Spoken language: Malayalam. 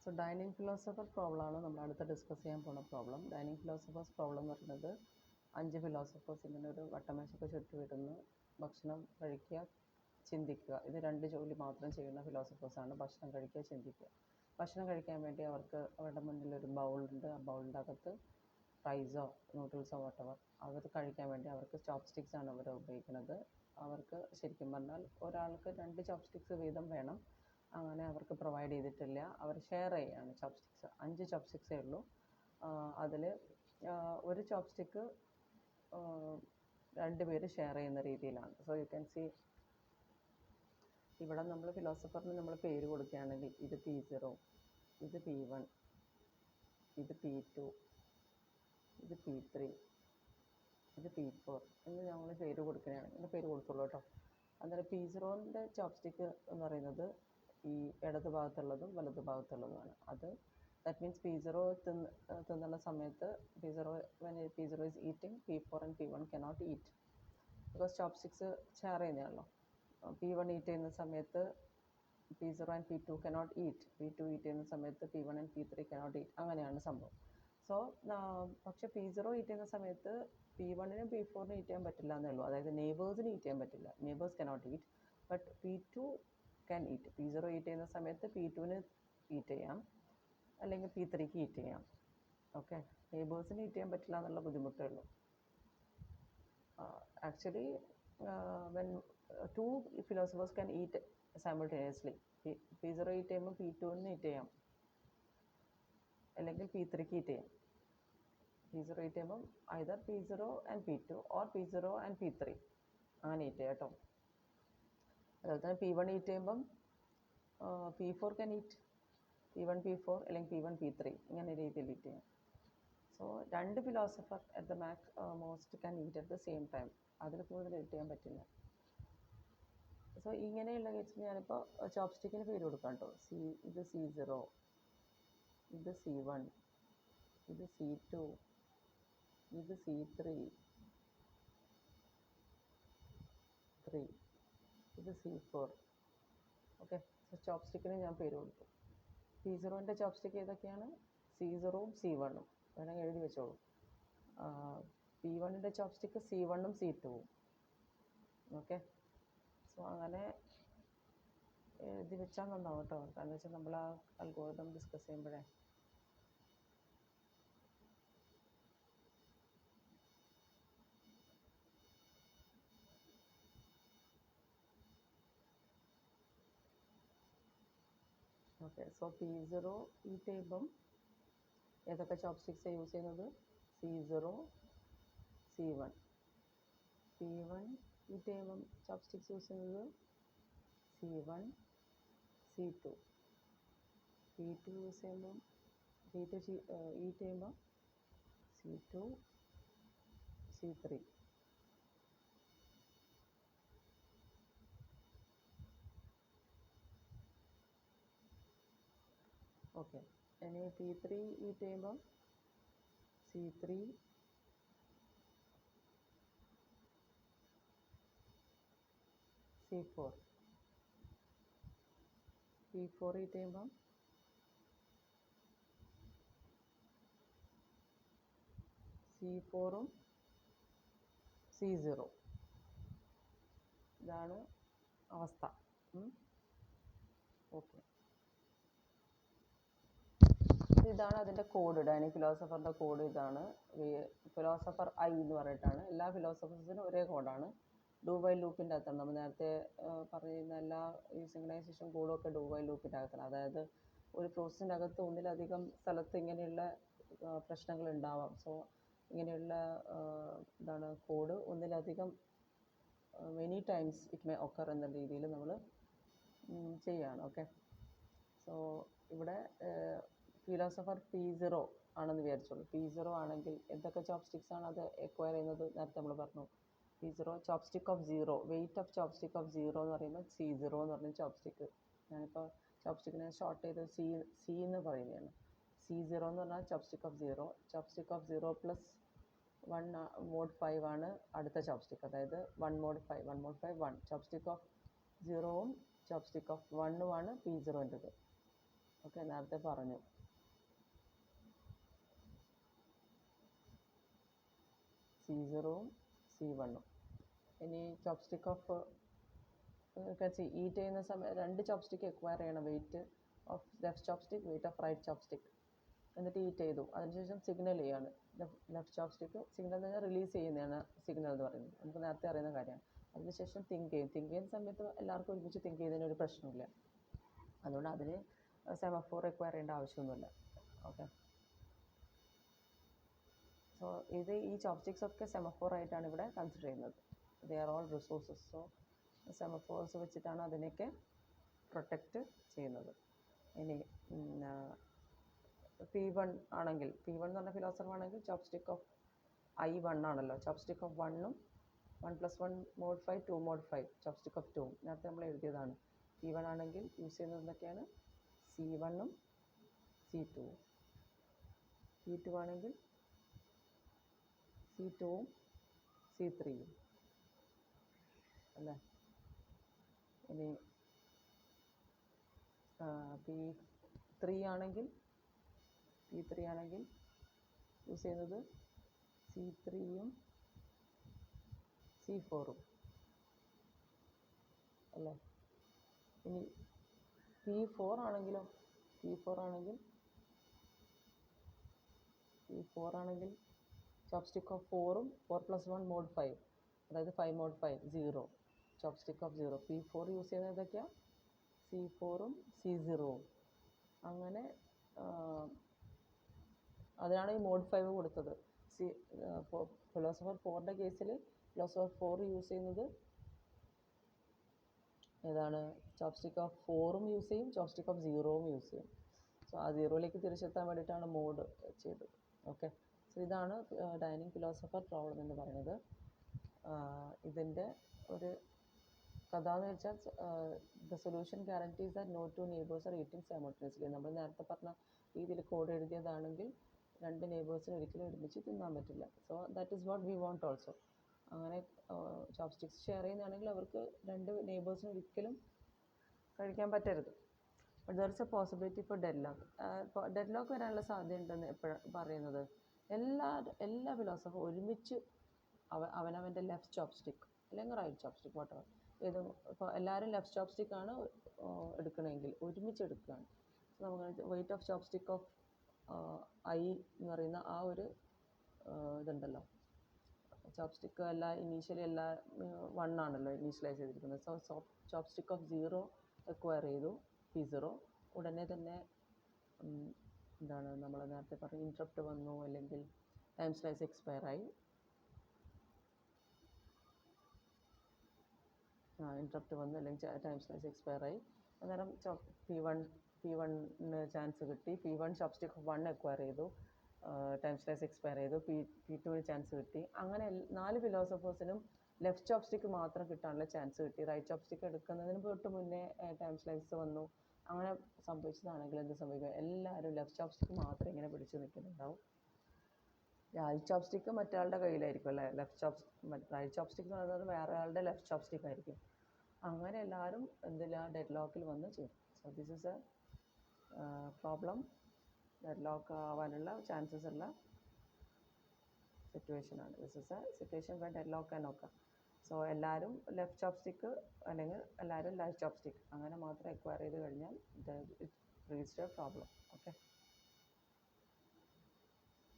സോ ഡൈനിങ് ഫിലോസഫർ പ്രോബ്ലമാണ് നമ്മൾ അടുത്ത് ഡിസ്കസ് ചെയ്യാൻ പോകുന്ന പ്രോബ്ലം. ഡൈനിങ് ഫിലോസഫേഴ്സ് പ്രോബ്ലം എന്ന് പറയുന്നത് 5 ഫിലോസഫേഴ്സ് ഇങ്ങനെ ഒരു വട്ടമേശയ്ക്ക് ചുറ്റുമിരുന്ന് ഭക്ഷണം കഴിക്കുക, ചിന്തിക്കുക. ഇത് 2 ജോലി മാത്രം ചെയ്യുന്ന ഫിലോസഫേഴ്സാണ്. ഭക്ഷണം കഴിക്കുക, ചിന്തിക്കുക. ഭക്ഷണം കഴിക്കാൻ വേണ്ടി അവർക്ക് അവരുടെ മുന്നിലൊരു ബൗളുണ്ട്. ആ ബൗളിൻ്റെ അകത്ത് ഫ്രൈസോ നൂഡിൽസോ വട്ടവർ അവർ കഴിക്കാൻ വേണ്ടി അവർക്ക് ചോപ്സ്റ്റിക്സാണ് അവർ ഉപയോഗിക്കുന്നത്. അവർക്ക് ശരിക്കും പറഞ്ഞാൽ ഒരാൾക്ക് 2 ചോപ്സ്റ്റിക്സ് വീതം വേണം. അങ്ങനെ അവർക്ക് പ്രൊവൈഡ് ചെയ്തിട്ടില്ല. അവർ ഷെയർ ചെയ്യുകയാണ് ചോപ്സ്റ്റിക്സ്. 5 ചോപ്സ്റ്റിക്സേ ഉള്ളൂ. അതിൽ ഒരു ചോപ്സ്റ്റിക്ക് 2 പേര് ഷെയർ ചെയ്യുന്ന രീതിയിലാണ്. സോ യു ക്യാൻ സി ഇവിടെ നമ്മൾ ഫിലോസഫറിന് നമ്മൾ പേര് കൊടുക്കുകയാണെങ്കിൽ ഇത് P0, ഇത് P1, ഇത് P2, ഇത് P3, ഇത് P4 എന്ന് ഞങ്ങൾ പേര് കൊടുക്കുകയാണെങ്കിൽ ഇതിൻ്റെ പേര് കൊടുത്തുള്ളൂ കേട്ടോ. അന്നേരം P0ൻ്റെ ചോപ്സ്റ്റിക്ക് എന്ന് പറയുന്നത് ഈ ഇടത് ഭാഗത്തുള്ളതും വലത് ഭാഗത്തുള്ളതുമാണ്. അത് ദാറ്റ് മീൻസ് P0 തിന്നുന്ന സമയത്ത് when P0 is eating, P4 and P1 cannot eat because chopsticks share ചെയ്യുന്നതാണല്ലോ. P1 ഈറ്റ് ചെയ്യുന്ന സമയത്ത് P0 and P2 cannot eat. P2 eat ചെയ്യുന്ന സമയത്ത് P1 and P3 cannot eat. അങ്ങനെയാണ് സംഭവം. സോ പക്ഷേ P0 ഈറ്റ് ചെയ്യുന്ന സമയത്ത് P1നും P4നും ഈറ്റ് ചെയ്യാൻ പറ്റില്ല എന്നേ ഉള്ളൂ. അതായത് നെയ്ബേഴ്സിന് ഈറ്റ് ചെയ്യാൻ പറ്റില്ല. Neighbours cannot eat. But P2 can eat. P0 eat ചെയ്യുന്ന സമയത്ത് P2ന് ഈറ്റ് ചെയ്യാം, അല്ലെങ്കിൽ P3ക്ക് ഈറ്റ് ചെയ്യാം. ഓക്കെ, നെയ്ബേഴ്സിന് ഈറ്റ് ചെയ്യാൻ പറ്റില്ല എന്നുള്ള ബുദ്ധിമുട്ടേ ഉള്ളൂ. Actually when 2 philosophers can eat simultaneously, P0 eat ചെയ്യുമ്പോൾ P2ന് ഈറ്റ് ചെയ്യാം, അല്ലെങ്കിൽ P3ക്ക് ഈറ്റ് ചെയ്യാം. P0 ഈറ്റ് ചെയ്യുമ്പം either P0 and P2 or P0 and P3 അങ്ങനെ ഈറ്റ് ചെയ്യാം കേട്ടോ. അതുപോലെ തന്നെ P1 ഈറ്റ് ചെയ്യുമ്പം P4 can eat, P1 P4 അല്ലെങ്കിൽ P1 P3 ഇങ്ങനെ രീതിയിൽ ഈറ്റ് ചെയ്യാം. So 2 philosopher at the most can eat at the same time. അതിൽ കൂടുതൽ ഈറ്റ് ചെയ്യാൻ പറ്റില്ല. സോ ഇങ്ങനെയുള്ള കേസിൽ ഞാനിപ്പോൾ ചോപ്സ്റ്റിക്കിന് പേര് കൊടുക്കാം കേട്ടോ. ഇത് C0, ഇത് C1, ഇത് C2, ഇത് C3, ഇത് C4. ഓക്കെ, സോ ചോപ്സ്റ്റിക്കിന് ഞാൻ പേര് കൊടുത്തു. P0ൻ്റെ ചോപ്സ്റ്റിക്ക് ഏതൊക്കെയാണ്? C0ഉം C1ഉം വേണമെങ്കിൽ എഴുതി വെച്ചോളൂ. P1ൻ്റെ ചോപ്സ്റ്റിക്ക് C1ഉം C2ഉം. ഓക്കെ, സോ അങ്ങനെ എഴുതി വെച്ചാൽ നന്നാവും കേട്ടോ. കാരണം വെച്ചാൽ നമ്മൾ ആ അൽഗോരിതം ഡിസ്കസ് ചെയ്യുമ്പോഴേ ഓക്കെ. സോ P0 ഈറ്റ് ചെയ്യുമ്പം ഏതൊക്കെ ചോപ്സ്റ്റിക്സാണ് യൂസ് ചെയ്യുന്നത്? C0, C1. P1 ഈറ്റ് ചെയ്യുമ്പം ചോപ്സ്റ്റിക്സ് യൂസ് ചെയ്യുന്നത് C1, C2. P2 യൂസ് ചെയ്യുമ്പം ഈറ്റ് ചെയ്യുമ്പം C2, C3. ഓക്കെ, ഇനി P3 ഈറ്റ് ചെയ്യുമ്പം C3, C4. P4 ഈറ്റ് ചെയ്യുമ്പം C4ഉം C0. ഇതാണ് അവസ്ഥ. ഓക്കെ, ഇതാണ് അതിൻ്റെ കോഡ്. ഡൈനിങ് ഫിലോസഫറിൻ്റെ കോഡ് ഇതാണ്. ഫിലോസഫർ I എന്ന് പറഞ്ഞിട്ടാണ്. എല്ലാ ഫിലോസഫേഴ്സിനും ഒരേ കോഡാണ്. ഡു വൈൽ ലൂപ്പിൻ്റെ അകത്താണ്. നമ്മൾ നേരത്തെ പറയുന്ന എല്ലാ ഈ സിംഗണൈസേഷൻ കോഡൊക്കെ ഡു വൈൽ ലൂപ്പിൻ്റെ അകത്താണ്. അതായത് ഒരു പ്രോസസ്സിൻ്റെ അകത്ത് ഒന്നിലധികം സ്ഥലത്ത് ഇങ്ങനെയുള്ള പ്രശ്നങ്ങൾ ഉണ്ടാവാം. സോ ഇങ്ങനെയുള്ള എന്താണ് കോഡ് ഒന്നിലധികം many times it may occur എന്ന രീതിയിൽ നമ്മൾ ചെയ്യുകയാണ്. ഓക്കെ, സോ ഇവിടെ ഫിലോസഫർ P0 ആണെന്ന് വിചാരിച്ചോളൂ. P0 ആണെങ്കിൽ എന്തൊക്കെ ചോപ്സ്റ്റിക്സ് ആണ് അത് എക്വയർ ചെയ്യുന്നത്? നേരത്തെ നമ്മൾ പറഞ്ഞു. P0 chopstick of 0, wait of chopstick of 0 എന്ന് പറയുമ്പോൾ C0 എന്ന് പറഞ്ഞ ചോപ്സ്റ്റിക്ക്. ഞാനിപ്പോൾ ചോപ്സ്റ്റിക്കിനെ ഷോർട്ട് ചെയ്ത് C എന്ന് പറയുന്നതാണ്. C0 എന്ന് പറഞ്ഞാൽ chopstick of 0. Chopstick of 0 plus 1 mod 5 ആണ് അടുത്ത ചോപ്സ്റ്റിക്ക്. അതായത് 1 mod 5, 1 mod 5 1. ചോപ്സ്റ്റിക്ക് ഓഫ് 0ഉം ചോപ്സ്റ്റിക്ക് ഓഫ് 1ഉമാണ് P0ൻ്റെത്. ഓക്കെ, നേരത്തെ പറഞ്ഞു C0-ഉം C1-ഉം. ഇനി ചോപ്സ്റ്റിക്ക് ഓഫ് ഈറ്റ് ചെയ്യുന്ന സമയം 2 ചോപ്സ്റ്റിക്ക് എക്വയർ ചെയ്യണം, wait of left chopstick, wait of right chopstick. എന്നിട്ട് ഈറ്റ് ചെയ്തു. അതിനുശേഷം സിഗ്നൽ ചെയ്യാണ്. ലെഫ്റ്റ് ചോപ്സ്റ്റിക്ക് സിഗ്നൽ എന്ന് പറഞ്ഞാൽ റിലീസ് ചെയ്യുന്നതാണ് സിഗ്നൽ എന്ന് പറയുന്നത്, നമുക്ക് നേരത്തെ അറിയുന്ന കാര്യമാണ്. അതിനുശേഷം തിങ്ക് ചെയ്യുന്ന സമയത്ത് എല്ലാവർക്കും ഒരുമിച്ച് തിങ്ക് ചെയ്യുന്നതിന് ഒരു പ്രശ്നമില്ല. അതുകൊണ്ട് അതിന് സെമഫോർ റിക്വയർ ചെയ്യേണ്ട ആവശ്യമൊന്നുമില്ല. ഓക്കെ, സോ ഈ ചോപ്സ്റ്റിക്സ് ഒക്കെ സെമഫോറായിട്ടാണ് ഇവിടെ കൺസിഡർ ചെയ്യുന്നത്. They are all resources. So semaphores വെച്ചിട്ടാണ് അതിനെയൊക്കെ പ്രൊട്ടക്റ്റ് ചെയ്യുന്നത്. ഇനി P1 ആണെങ്കിൽ, P1 എന്ന് പറഞ്ഞ ഫിലോസഫർ ആണെങ്കിൽ ചോപ്സ്റ്റിക്ക് ഓഫ് I1 ആണല്ലോ. ചോപ്സ്റ്റിക്ക് ഓഫ് 1-ഉം 1+1 mod 5 2 mod 5 ചോപ്സ്റ്റിക്ക് ഓഫ് 2 നേരത്തെ നമ്മൾ എഴുതിയതാണ്. P1 ആണെങ്കിൽ യൂസ് ചെയ്യുന്നത് എന്തൊക്കെയാണ്? C1-ഉം C2-ഉം. P2 ആണെങ്കിൽ C2-ഉം C3-യും അല്ലേ. ഇനി P3 ആണെങ്കിൽ യൂസ് ചെയ്യുന്നത് C3-യും C4-ഉം അല്ലേ. ഇനി P4 ആണെങ്കിലോ, P4 ആണെങ്കിൽ ചോപ്സ്റ്റിക്ക് ഓഫ് 4-ഉം 4+1 mod 5, അതായത് 5 mod 5 0 chopstick of 0. P4 use ചെയ്യുന്നത് ഏതൊക്കെയാണ്? C4-ഉം C0-ഉം. അങ്ങനെ അതിനാണ് ഈ mod 5 കൊടുത്തത്. ഫിലോസഫർ 4-ൻ്റെ കേസിൽ ഫിലോസഫർ 4 യൂസ് ചെയ്യുന്നത് ഏതാണ്? ചോപ്സ്റ്റിക്ക് ഓഫ് 4-ഉം യൂസ് ചെയ്യും, ചോപ്സ്റ്റിക്ക് ഓഫ് 0-ഉം യൂസ് ചെയ്യും. സോ ആ 0-ലേക്ക് തിരിച്ചെത്താൻ വേണ്ടിയിട്ടാണ് മോഡ് ചെയ്തത്. ഓക്കെ, സോ ഇതാണ് ഡൈനിങ് ഫിലോസഫർ പ്രോബ്ലം എന്ന് പറയുന്നത്. ഇതിൻ്റെ ഒരു കഥ എന്ന് വെച്ചാൽ the solution guarantees that no two neighbours are eating simultaneously. നമ്മൾ നേരത്തെ പറഞ്ഞ രീതിയിൽ കോഡ് എഴുതിയതാണെങ്കിൽ 2 നെയ്ബേഴ്സിന് ഒരിക്കലും ഒരുമിച്ച് തിന്നാൻ പറ്റില്ല. So that is what we want also. അങ്ങനെ ചോപ്സ്റ്റിക്സ് ഷെയർ ചെയ്യുന്നതാണെങ്കിൽ അവർക്ക് 2 നെയ്ബേഴ്സിന് ഒരിക്കലും കഴിക്കാൻ പറ്റരുത്. But there is a possibility for deadlock. Deadlock വരാനുള്ള സാധ്യതയുണ്ടെന്ന് എപ്പോഴാണ് പറയുന്നത്? എല്ലാ ഫിലോസഫറും ഒരുമിച്ച് അവനവൻ്റെ ലെഫ്റ്റ് ചോപ്സ്റ്റിക്ക് അല്ലെങ്കിൽ റൈറ്റ് ചോപ്സ്റ്റിക്ക് വാട്ടവർ ഇപ്പോൾ എല്ലാവരും ലെഫ്റ്റ് ചോപ്സ്റ്റിക്കാണ് എടുക്കണമെങ്കിൽ ഒരുമിച്ച് എടുക്കുകയാണ്. സോ നമുക്ക് wait of chopstick of I എന്ന് പറയുന്ന ആ ഒരു ഇതുണ്ടല്ലോ. ചോപ്സ്റ്റിക്ക് ഇനീഷ്യലി 1 ആണല്ലോ ഇനീഷ്യലൈസ് ചെയ്തിരിക്കുന്നത്. സോ ചോപ്സ്റ്റിക്ക് ഓഫ് 0 എക്വയർ ചെയ്തു P0. ഉടനെ തന്നെ എന്താണ് നമ്മൾ നേരത്തെ പറഞ്ഞ ഇൻട്രപ്റ്റ് വന്നു, അല്ലെങ്കിൽ ടൈം സ്ലൈസ് എക്സ്പയർ ആയി. ഇൻട്രപ്റ്റ് വന്നു അല്ലെങ്കിൽ ടൈം സ്ലൈസ് എക്സ്പയർ ആയി. അന്നേരം P1 ചാൻസ് കിട്ടി. P1 ചോപ്സ്റ്റിക്ക് ഓഫ് 1 എക്വയർ ചെയ്തു, ടൈം സ്ലൈസ് എക്സ്പയർ ചെയ്തു. P2 ചാൻസ് കിട്ടി. അങ്ങനെ 4 ഫിലോസഫേഴ്സിനും ലെഫ്റ്റ് ചോപ്സ്റ്റിക്ക് മാത്രം കിട്ടാനുള്ള ചാൻസ് കിട്ടി. റൈറ്റ് ചോപ്സ്റ്റിക്ക് എടുക്കുന്നതിന് തൊട്ട് മുന്നേ ടൈം സ്ലൈസ് വന്നു. അങ്ങനെ സംഭവിച്ചതാണെങ്കിൽ എന്ത് സംഭവിക്കുക? എല്ലാവരും ലെഫ്റ്റ് ചോപ്സ്റ്റിക്ക് മാത്രം ഇങ്ങനെ പിടിച്ച് നിൽക്കുന്നുണ്ടാവും. റൈറ്റ് ചോപ്സ്റ്റിക്ക് മറ്റൊരാളുടെ കയ്യിലായിരിക്കും അല്ലേ. റൈറ്റ് ചോപ്സ്റ്റിക്ക് എന്ന് പറയുന്നത് വേറെ ആളുടെ ലെഫ്റ്റ് ചോപ്സ്റ്റിക്ക് ആയിരിക്കും. അങ്ങനെ എല്ലാവരും ഡെഡ് ലോക്കിൽ വന്ന് ചേരും. So this is a problem. Deadlock ആവാനുള്ള ചാൻസസ് ഉള്ള സിറ്റുവേഷനാണ്. This is a situation where deadlock and occur. So എല്ലാവരും ലെഫ്റ്റ് ചോപ്സ്റ്റിക്ക് അല്ലെങ്കിൽ എല്ലാവരും റൈറ്റ് ചോപ്സ്റ്റിക്ക് അങ്ങനെ മാത്രം എക്വയർ ചെയ്ത് കഴിഞ്ഞാൽ ഇറ്റ് റീച്ച്ഡ് എ പ്രോബ്ലം.